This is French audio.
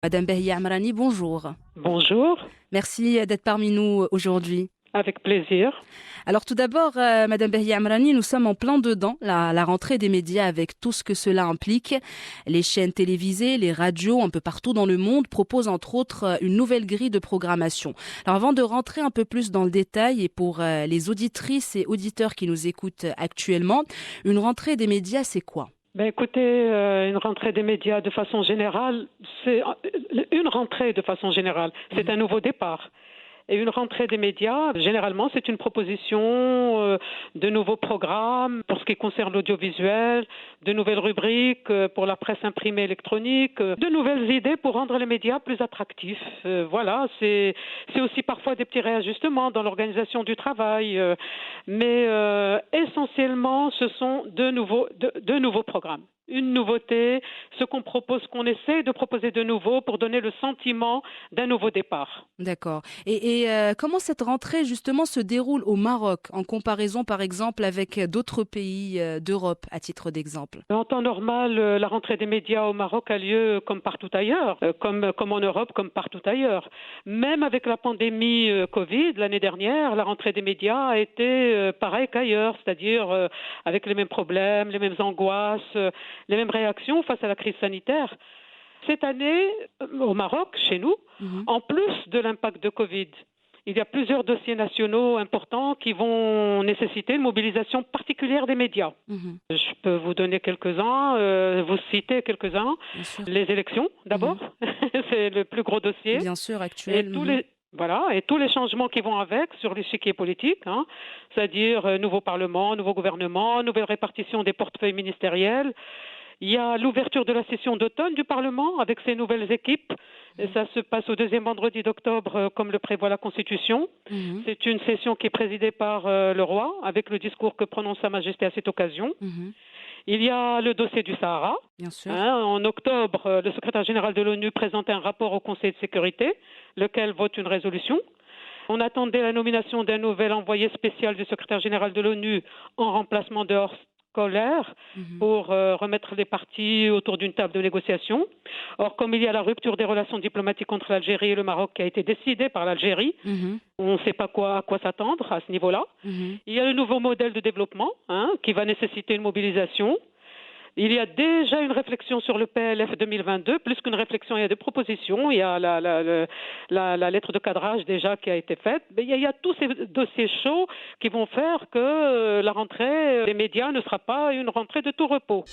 Madame Behia Amrani, bonjour. Bonjour, Merci d'être parmi nous aujourd'hui. avec plaisir. Alors tout d'abord, Madame Behia Amrani, nous sommes en plein dedans, la rentrée des médias avec tout ce que cela implique. Les chaînes télévisées, les radios, un peu partout dans le monde proposent entre autres une nouvelle grille de programmation. Alors avant de rentrer un peu plus dans le détail et pour les auditrices et auditeurs qui nous écoutent actuellement, une rentrée des médias, c'est quoi? Écoutez, une rentrée des médias de façon générale, c'est une rentrée de façon générale, c'est un nouveau départ. Et une rentrée des médias, généralement, c'est une proposition de nouveaux programmes pour ce qui concerne l'audiovisuel, de nouvelles rubriques pour la presse imprimée électronique, de nouvelles idées pour rendre les médias plus attractifs. Voilà, c'est aussi parfois des petits réajustements dans l'organisation du travail, mais essentiellement, ce sont de nouveaux programmes. Une nouveauté, ce qu'on propose, qu'on essaie de proposer de nouveau pour donner le sentiment d'un nouveau départ. D'accord. Et comment cette rentrée justement se déroule au Maroc en comparaison par exemple avec d'autres pays d'Europe à titre d'exemple? En temps normal, la rentrée des médias au Maroc a lieu comme partout ailleurs, comme en Europe, comme partout ailleurs. Même avec la pandémie Covid l'année dernière, la rentrée des médias a été pareille qu'ailleurs, c'est-à-dire avec les mêmes problèmes, les mêmes angoisses, les mêmes réactions face à la crise sanitaire. Cette année, au Maroc, chez nous, Mhm, en plus de l'impact de Covid, il y a plusieurs dossiers nationaux importants qui vont nécessiter une mobilisation particulière des médias. mhm, Je peux vous donner quelques-uns, vous citer quelques-uns. bien sûr. Les élections, Mhm. d'abord, c'est le plus gros dossier. Bien sûr, Et actuel. tous Mhm, les voilà, et tous les changements qui vont avec sur l'échiquier politique, c'est-à-dire nouveau Parlement, nouveau gouvernement, nouvelle répartition des portefeuilles ministériels. Il y a l'ouverture de la session d'automne du Parlement avec ses nouvelles équipes. Et ça se passe au deuxième vendredi d'octobre, comme le prévoit la Constitution. mhm, C'est une session qui est présidée par le roi, avec le discours que prononce Sa Majesté à cette occasion. mhm, Il y a le dossier du Sahara. bien sûr. En octobre, le secrétaire général de l'ONU présente un rapport au Conseil de sécurité, lequel vote une résolution. On attendait la nomination d'un nouvel envoyé spécial du secrétaire général de l'ONU en remplacement de Horst Kohler Mhm, pour remettre les parties autour d'une table de négociation. Or, comme il y a la rupture des relations diplomatiques entre l'Algérie et le Maroc qui a été décidée par l'Algérie, mhm, on ne sait pas à quoi s'attendre à ce niveau-là. mhm. Il y a le nouveau modèle de développement qui va nécessiter une mobilisation. Il y a déjà une réflexion sur le PLF 2022, plus qu'une réflexion, il y a des propositions, il y a la lettre de cadrage déjà qui a été faite, mais il y a tous ces dossiers chauds qui vont faire que la rentrée des médias ne sera pas une rentrée de tout repos.